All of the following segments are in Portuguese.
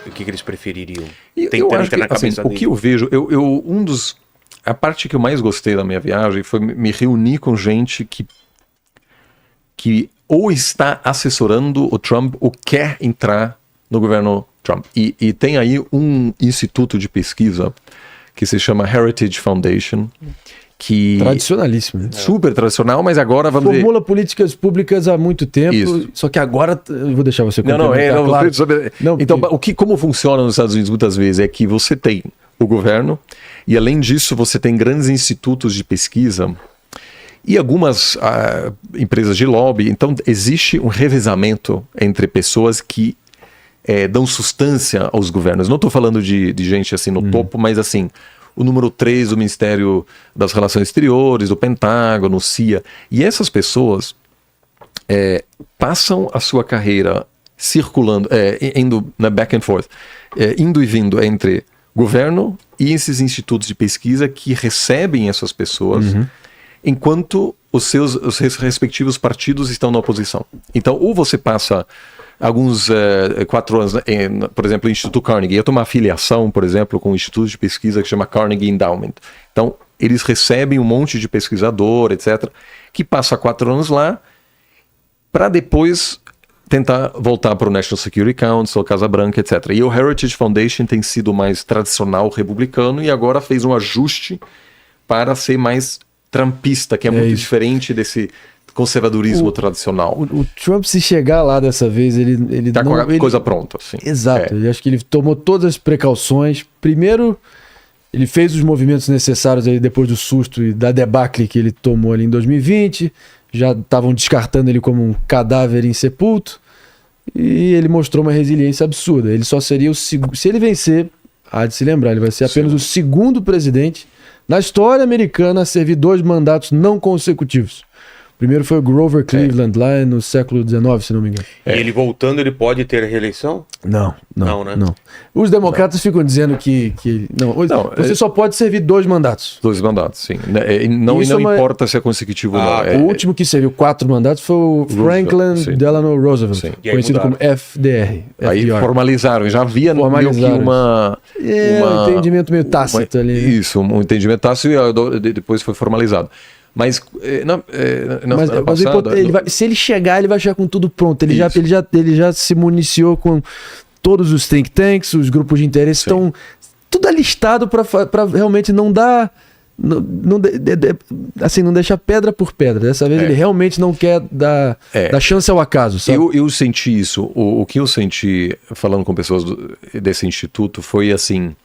o que eles prefeririam? Eu acho que, assim, o que eu vejo, a parte que eu mais gostei da minha viagem foi me reunir com gente que ou está assessorando o Trump ou quer entrar no governo Trump. E tem aí um instituto de pesquisa que se chama Heritage Foundation, que... Tradicionalíssimo. Né? Super tradicional, mas agora vamos ver... Formula políticas públicas há muito tempo, Isso. Só que agora... Eu vou deixar você complementar, claro. Então, como funciona nos Estados Unidos muitas vezes é que você tem o governo e, além disso, você tem grandes institutos de pesquisa e algumas empresas de lobby. Então, existe um revezamento entre pessoas que dão substância aos governos. Não estou falando de gente assim no topo, mas assim, o número 3 do Ministério das Relações Exteriores, do Pentágono, CIA. E essas pessoas passam a sua carreira circulando, indo na back and forth, indo e vindo entre governo e esses institutos de pesquisa que recebem essas pessoas enquanto os respectivos partidos estão na oposição. Então, ou você passa alguns 4 anos, por exemplo, o Instituto Carnegie. Eu tenho uma afiliação, por exemplo, com um instituto de pesquisa que chama Carnegie Endowment. Então, eles recebem um monte de pesquisador, etc., que passa 4 anos lá para depois tentar voltar para o National Security Council, Casa Branca, etc. E o Heritage Foundation tem sido mais tradicional republicano e agora fez um ajuste para ser mais trumpista, que é muito diferente desse conservadorismo tradicional. O Trump, se chegar lá dessa vez, ele tá com a coisa pronta. Assim. Exato. Eu acho que ele tomou todas as precauções. Primeiro, ele fez os movimentos necessários aí depois do susto e da debacle que ele tomou ali em 2020. Já estavam descartando ele como um cadáver insepulto. E ele mostrou uma resiliência absurda. Ele só seria o segundo... Se ele vencer, há de se lembrar, ele vai ser apenas o segundo presidente na história americana a servir 2 mandatos não consecutivos. O primeiro foi o Grover Cleveland, lá no século XIX, se não me engano. E ele voltando, ele pode ter reeleição? Não, né? Não. Os democratas ficam dizendo que você só pode servir 2 mandatos. 2 mandatos, sim. Não importa se é consecutivo ou não. O último que serviu 4 mandatos foi o Franklin Delano Roosevelt, conhecido como FDR. Aí formalizaram, já havia meio que um entendimento meio tácito ali. Isso, um entendimento tácito e depois foi formalizado. Mas se ele chegar, ele vai chegar com tudo pronto. Ele já se municiou com todos os think tanks, os grupos de interesse estão tudo alistado para realmente não dar, não deixar pedra por pedra. Dessa vez ele realmente não quer dar chance ao acaso. Sabe? Eu senti isso. O que eu senti falando com pessoas desse instituto foi assim.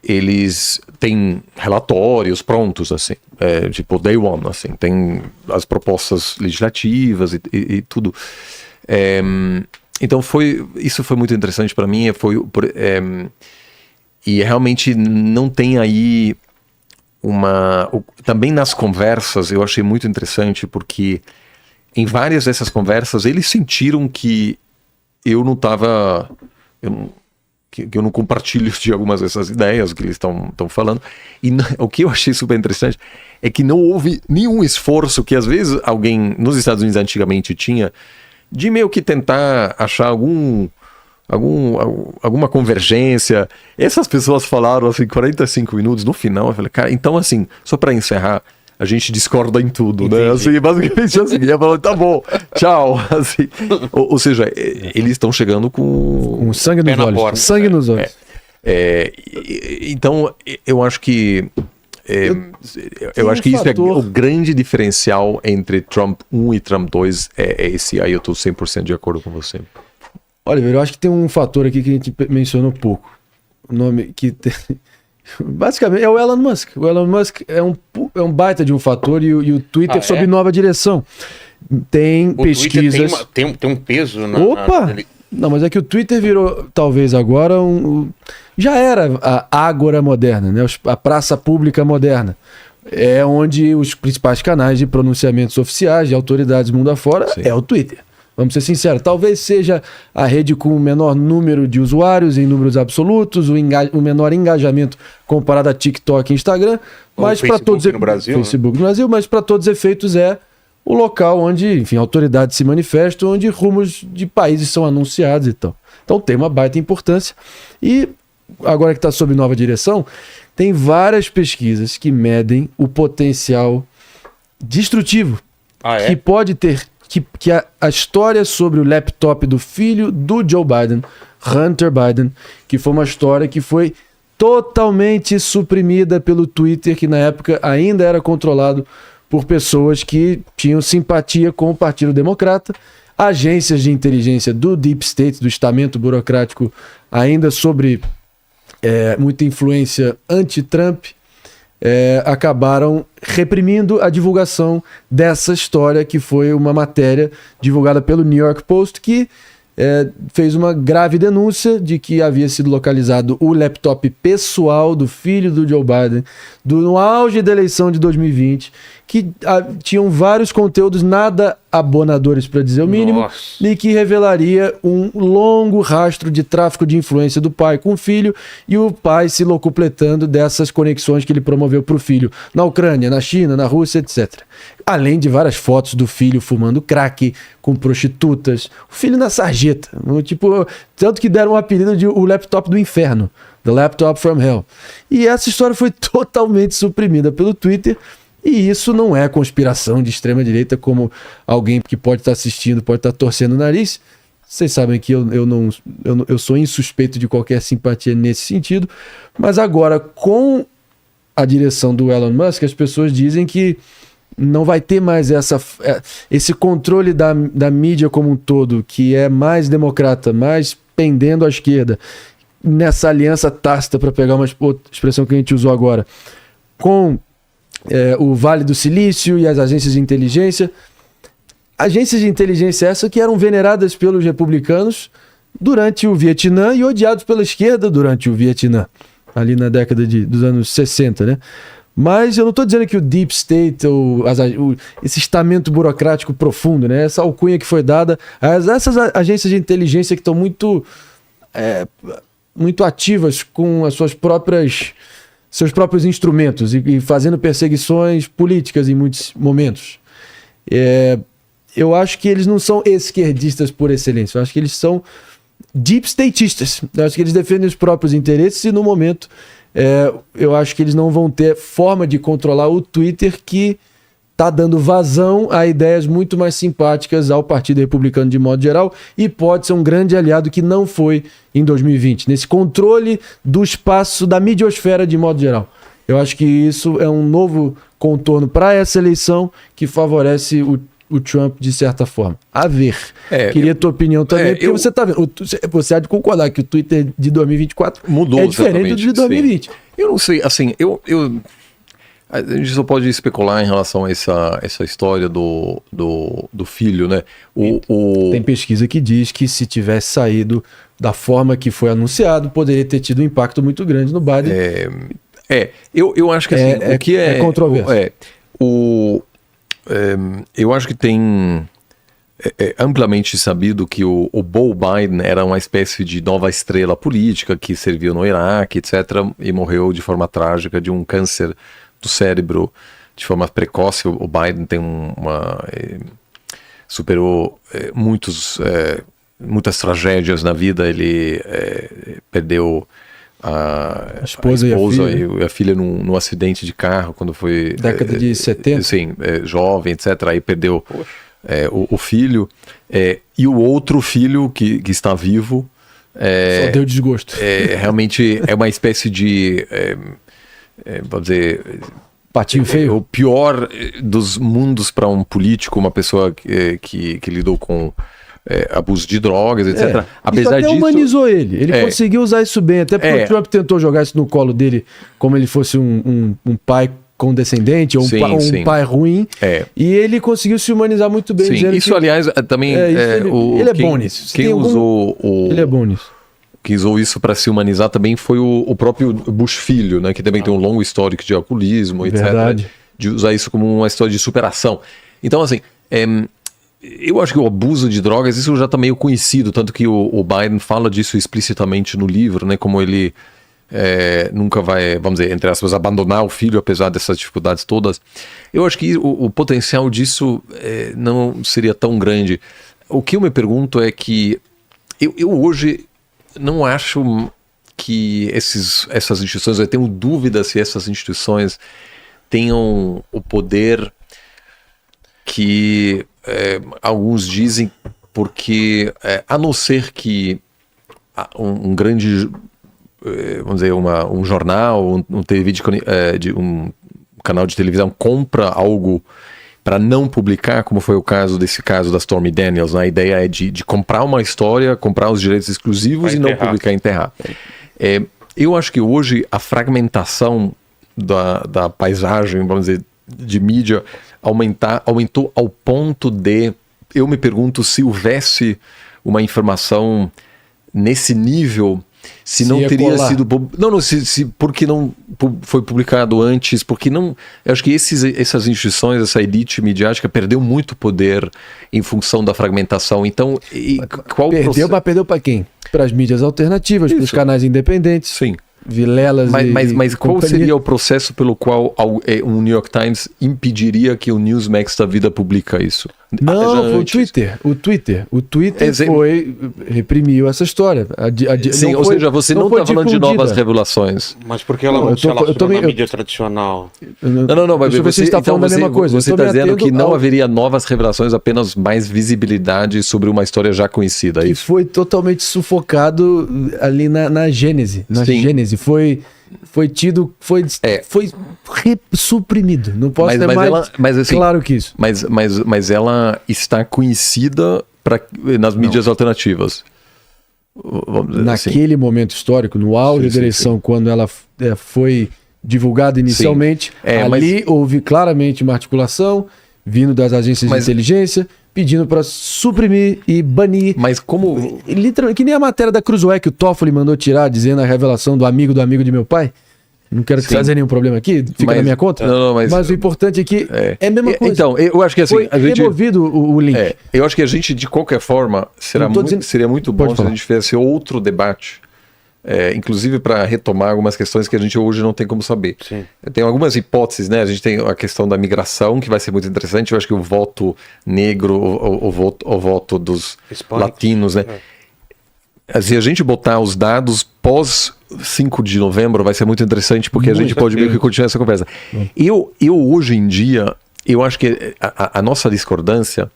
Eles têm relatórios prontos, assim, tipo day one, assim, tem as propostas legislativas e tudo. Então isso foi muito interessante para mim, e realmente não tem aí também nas conversas eu achei muito interessante, porque em várias dessas conversas eles sentiram que eu não estava... que eu não compartilho de algumas dessas ideias que eles estão falando. E o que eu achei super interessante é que não houve nenhum esforço que às vezes alguém nos Estados Unidos antigamente tinha de meio que tentar achar alguma convergência. Essas pessoas falaram assim 45 minutos no final. Eu falei, cara, então assim, só para encerrar, a gente discorda em tudo, né? Assim, basicamente assim, eu falo, tá bom, tchau. Assim, ou seja, eles estão chegando com sangue nos olhos. Sangue nos olhos. Então, eu acho que isso é o grande diferencial entre Trump 1 e Trump 2 é esse. Aí eu estou 100% de acordo com você. Olha, eu acho que tem um fator aqui que a gente mencionou pouco. O nome que tem... Basicamente é o Elon Musk. O Elon Musk é um baita de um fator e o Twitter sob nova direção. Tem pesquisas... Tem um peso... Não, mas é que o Twitter virou, talvez agora, já era a ágora moderna, né? A praça pública moderna. É onde os principais canais de pronunciamentos oficiais de autoridades mundo afora é o Twitter. Vamos ser sinceros, talvez seja a rede com o menor número de usuários em números absolutos, o menor engajamento comparado a TikTok e Instagram, mas para todos no Brasil, Facebook no Brasil, mas para todos os efeitos é o local onde, enfim, autoridades se manifestam, onde rumos de países são anunciados e tal. Então tem uma baita importância. E agora que está sob nova direção, tem várias pesquisas que medem o potencial destrutivo que pode ter, que a história sobre o laptop do filho do Joe Biden, Hunter Biden, que foi uma história que foi totalmente suprimida pelo Twitter, que na época ainda era controlado por pessoas que tinham simpatia com o Partido Democrata, agências de inteligência do Deep State, do estamento burocrático, ainda sobre muita influência anti-Trump, acabaram reprimindo a divulgação dessa história, que foi uma matéria divulgada pelo New York Post, que fez uma grave denúncia de que havia sido localizado o laptop pessoal do filho do Joe Biden, no auge da eleição de 2020, que tinham vários conteúdos nada abonadores, para dizer o mínimo. Nossa. E que revelaria um longo rastro de tráfico de influência do pai com o filho, e o pai se locupletando dessas conexões que ele promoveu para o filho na Ucrânia, na China, na Rússia, etc. Além de várias fotos do filho fumando crack com prostitutas, o filho na sarjeta, tipo, tanto que deram um apelido de o laptop do inferno, The Laptop from Hell. E essa história foi totalmente suprimida pelo Twitter. E isso não é conspiração de extrema-direita, como alguém que pode estar assistindo, pode estar torcendo o nariz. Vocês sabem que eu sou insuspeito de qualquer simpatia nesse sentido. Mas agora, com a direção do Elon Musk, as pessoas dizem que não vai ter mais esse controle da mídia como um todo, que é mais democrata, mais pendendo à esquerda, nessa aliança tácita, para pegar uma expressão que a gente usou agora, com o Vale do Silício e as agências de inteligência. Agências de inteligência essas que eram veneradas pelos republicanos durante o Vietnã e odiados pela esquerda durante o Vietnã, ali na década dos anos 60, né? Mas eu não estou dizendo que o Deep State, esse estamento burocrático profundo, né? Essa alcunha que foi dada a essas agências de inteligência que estão muito ativas com as seus próprios instrumentos e fazendo perseguições políticas em muitos momentos. Eu acho que eles não são esquerdistas por excelência, eu acho que eles são deep statistas, eu acho que eles defendem os próprios interesses e no momento eu acho que eles não vão ter forma de controlar o Twitter, que está dando vazão a ideias muito mais simpáticas ao Partido Republicano de modo geral, e pode ser um grande aliado que não foi em 2020, nesse controle do espaço da midiosfera de modo geral. Eu acho que isso é um novo contorno para essa eleição que favorece o Trump de certa forma. A ver. Queria a tua opinião também, porque você está vendo, você há de concordar que o Twitter de 2024 mudou, é diferente do de 2020. Sim. Eu não sei, assim, a gente só pode especular em relação a essa história do filho, né? Tem pesquisa que diz que se tivesse saído da forma que foi anunciado, poderia ter tido um impacto muito grande no Biden. Eu acho que assim, o que é controverso. Eu acho que tem amplamente sabido que o Beau Biden era uma espécie de nova estrela política que serviu no Iraque, etc., e morreu de forma trágica de um câncer do cérebro de forma precoce. O Biden tem superou muitas tragédias na vida. Ele perdeu a esposa e a filha num acidente de carro quando foi década de 70. Sim, jovem, etc. Aí perdeu o filho, e o outro filho que está vivo só deu desgosto. Realmente é uma espécie de vou dizer, patinho feio. O pior dos mundos para um político, uma pessoa que lidou com abuso de drogas, etc. Apesar disso, humanizou ele. Ele conseguiu usar isso bem, até porque o Trump tentou jogar isso no colo dele como ele fosse um pai condescendente ou um pai ruim, e ele conseguiu se humanizar muito bem. Sim, isso que, aliás também ele é bom nisso. Quem usou ele é bom nisso. Quem usou isso para se humanizar também foi o próprio Bush filho, né, que também tem um longo histórico de alcoolismo, etc. Verdade. De usar isso como uma história de superação. Então, assim, eu acho que o abuso de drogas, isso já está meio conhecido, tanto que o Biden fala disso explicitamente no livro, né, como ele nunca vai, vamos dizer, entre aspas, abandonar o filho, apesar dessas dificuldades todas. Eu acho que o potencial disso não seria tão grande. O que eu me pergunto é que eu hoje não acho que essas instituições, eu tenho dúvida se essas instituições tenham o poder que alguns dizem, porque a não ser que um grande, vamos dizer, um jornal, um canal de televisão compra algo para não publicar, como foi o caso desse caso da Stormy Daniels, né? A ideia é de comprar uma história, comprar os direitos exclusivos e não publicar e enterrar. Eu acho que hoje a fragmentação da paisagem, vamos dizer, de mídia aumentou ao ponto de, eu me pergunto se houvesse uma informação nesse nível, se não teria colar. Sido... Não, porque não foi publicado antes, porque não... Eu acho que essas instituições, essa elite midiática perdeu muito poder em função da fragmentação. Então, mas perdeu para quem? Para as mídias alternativas, para os canais independentes. Sim. Vilelas mas qual seria o processo pelo qual o New York Times impediria que o Newsmax da vida publica isso? Não, foi o Twitter. O Twitter reprimiu essa história. Sim, ou seja, você não está falando de novas revelações. Mas por que ela não se relaciona na mídia tradicional? Não, mas você está falando da mesma coisa. Você está dizendo que não haveria novas revelações, apenas mais visibilidade sobre uma história já conhecida. Que foi totalmente sufocado ali na Gênese. Gênese. Foi suprimido. Não posso ter mais assim, claro que isso. Mas ela está conhecida nas mídias alternativas. Naquele momento histórico, no auge da eleição, quando ela foi divulgada inicialmente, ali houve claramente uma articulação vindo das agências de inteligência, pedindo para suprimir e banir. Mas como... Literalmente, que nem a matéria da Cruzoé que o Toffoli mandou tirar, dizendo a revelação do amigo de meu pai. Não quero trazer nenhum problema aqui, fica na minha conta. Mas o importante é que é a mesma coisa. Então, eu acho que assim... Foi removido o link. Eu acho que a gente, de qualquer forma, seria muito bom se a gente fizesse outro debate, inclusive para retomar algumas questões que a gente hoje não tem como saber. Sim. Tem algumas hipóteses, né? A gente tem a questão da migração, que vai ser muito interessante. Eu acho que o voto negro, o voto dos latinos, né? Se a gente botar os dados pós 5 de novembro, vai ser muito interessante, porque a gente pode meio que continuar essa conversa. Eu hoje em dia, eu acho que a nossa discordância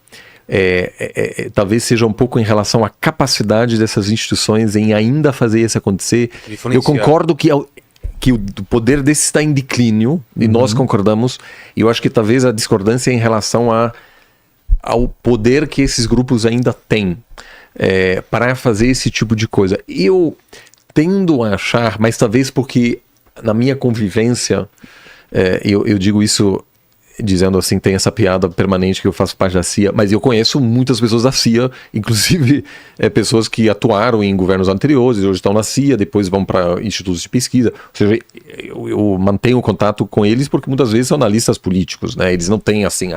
talvez seja um pouco em relação à capacidade dessas instituições em ainda fazer isso acontecer. Eu concordo que o poder desse está em declínio, e nós concordamos, e eu acho que talvez a discordância é em relação ao poder que esses grupos ainda têm para fazer esse tipo de coisa. Eu tendo a achar, mas talvez porque na minha convivência, eu digo isso dizendo assim, tem essa piada permanente que eu faço parte da CIA, mas eu conheço muitas pessoas da CIA, inclusive pessoas que atuaram em governos anteriores, hoje estão na CIA, depois vão para institutos de pesquisa, ou seja, eu mantenho contato com eles porque muitas vezes são analistas políticos, né? Eles não têm assim,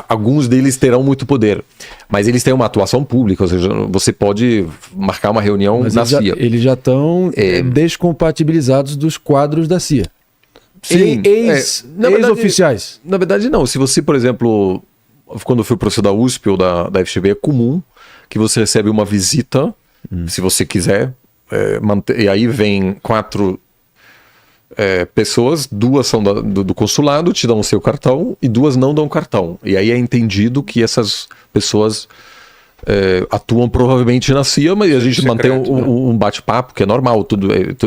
alguns deles terão muito poder, mas eles têm uma atuação pública, ou seja, você pode marcar uma reunião na CIA. Eles já estão descompatibilizados dos quadros da CIA. Sim, ex-oficiais. Na verdade, não. Se você, por exemplo, quando foi para o da USP ou da FGV, é comum que você recebe uma visita, se você quiser, e aí vem 4 pessoas, 2 são do consulado, te dão o seu cartão, e 2 não dão cartão. E aí é entendido que essas pessoas atuam provavelmente na CIA, mas a gente mantém um bate-papo, que é normal,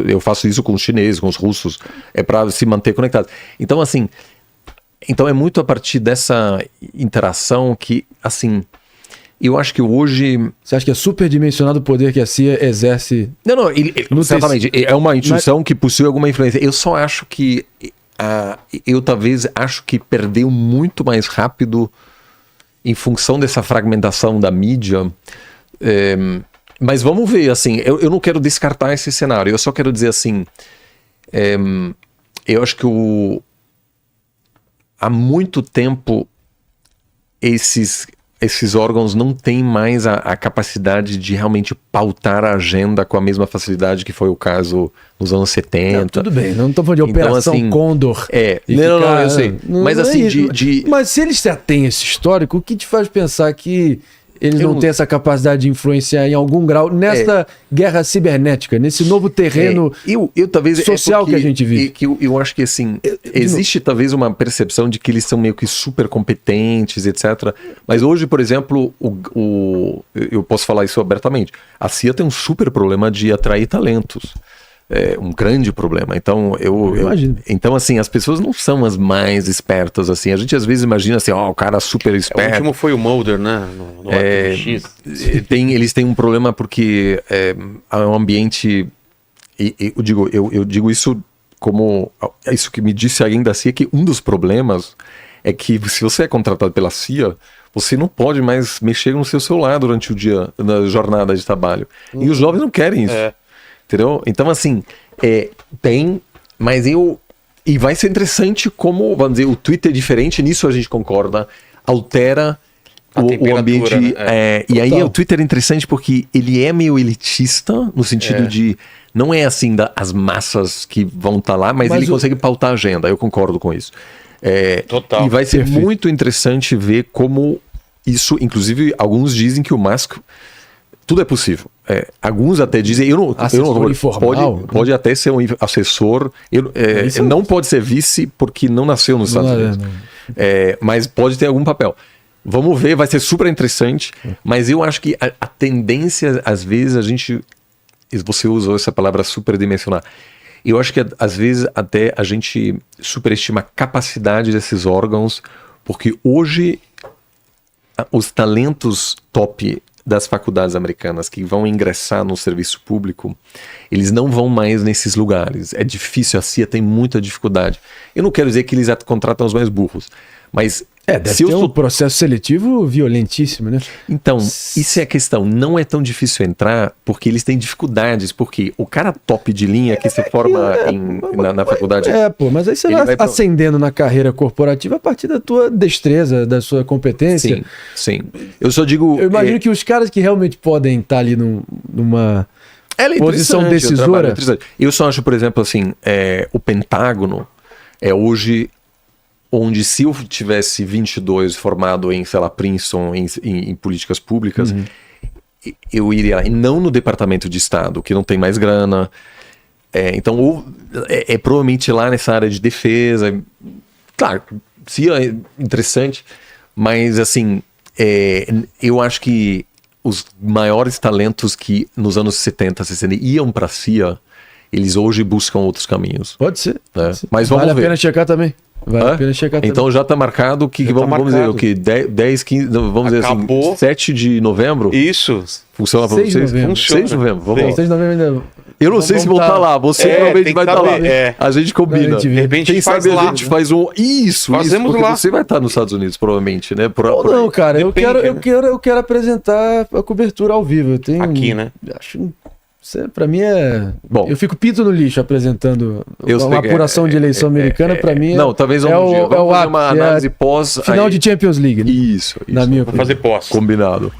eu faço isso com os chineses, com os russos, para se manter conectado. Então, assim, é muito a partir dessa interação que, assim, eu acho que hoje... Você acha que é superdimensionado o poder que a CIA exerce? Não, certamente, é uma instituição que possui alguma influência. Eu só acho que, eu talvez acho que perdeu muito mais rápido em função dessa fragmentação da mídia, mas vamos ver, assim, eu não quero descartar esse cenário, eu só quero dizer assim, eu acho que há muito tempo esses esses órgãos não têm mais a capacidade de realmente pautar a agenda com a mesma facilidade que foi o caso nos anos 70. Não, tudo bem, não estou falando de Então, Operação assim, Condor. Não, eu sei. Mas assim, Mas se eles já têm esse histórico, o que te faz pensar que eles não têm essa capacidade de influenciar em algum grau nessa guerra cibernética, nesse novo terreno talvez social que a gente vive? Eu acho que assim, existe talvez uma percepção de que eles são meio que super competentes, etc. Mas hoje, por exemplo, eu posso falar isso abertamente, a CIA tem um super problema de atrair talentos. É um grande problema. Então, eu imagino. Então, assim, as pessoas não são as mais espertas, assim. A gente às vezes imagina assim, o cara super esperto. O último foi o Mulder, né? No X. Eles têm um problema porque é um ambiente... Eu digo isso como... Isso que me disse alguém da CIA, que um dos problemas é que se você é contratado pela CIA, você não pode mais mexer no seu celular durante o dia, na jornada de trabalho. E os jovens não querem isso. Entendeu? Então, assim, tem, mas e vai ser interessante como, vamos dizer, o Twitter é diferente, nisso a gente concorda, altera o ambiente. Né? E aí o Twitter é interessante porque ele é meio elitista, no sentido de, não é assim as massas que vão estar lá, mas ele consegue pautar a agenda, eu concordo com isso. Total. E vai ser muito interessante ver como isso, inclusive, alguns dizem que o Musk... Tudo é possível. Alguns até dizem, pode até ser um assessor, não pode ser vice porque não nasceu nos Estados Unidos. Mas pode ter algum papel. Vamos ver, vai ser super interessante, mas eu acho que a tendência, às vezes, você usou essa palavra superdimensionar, eu acho que às vezes até a gente superestima a capacidade desses órgãos, porque hoje os talentos top das faculdades americanas que vão ingressar no serviço público, eles não vão mais nesses lugares. É difícil, a CIA tem muita dificuldade. Eu não quero dizer que eles contratam os mais burros, mas... deve ter um processo seletivo violentíssimo, né? Então, isso é a questão. Não é tão difícil entrar porque eles têm dificuldades, porque o cara top de linha que se forma na faculdade... mas aí você vai ascendendo na carreira corporativa a partir da tua destreza, da sua competência. Sim. Eu só digo... Eu imagino que os caras que realmente podem estar ali numa posição decisora... Eu só acho, por exemplo, assim, o Pentágono é hoje... onde se eu tivesse 22 formado em, sei lá, Princeton, em políticas públicas, eu iria lá. E não no Departamento de Estado, que não tem mais grana. Então, provavelmente lá nessa área de defesa. Claro, CIA é interessante, mas assim, eu acho que os maiores talentos que nos anos 70, 60 iam para a CIA, eles hoje buscam outros caminhos. Pode ser. Mas vamos ver. Vale a pena checar também. Vale a pena checar então também. Já está marcado que vamos dizer o que 10, 15, vamos dizer assim, 7 de novembro. Isso. Funciona para vocês? 6 de novembro. Vamos lá. 6 de novembro ainda. Eu não sei se vou estar lá, você provavelmente vai estar lá. A gente combina. De repente quem sabe a gente faz um Fazemos porque lá. você vai estar nos Estados Unidos provavelmente, né? Não, cara, eu quero apresentar a cobertura ao vivo. Eu tenho aqui, né? Acho pra mim Bom, eu fico pinto no lixo apresentando uma apuração de eleição americana. Pra mim não, talvez vamos fazer uma análise pós final de Champions League, né? Isso. Na minha opinião. Vamos fazer pós. Combinado.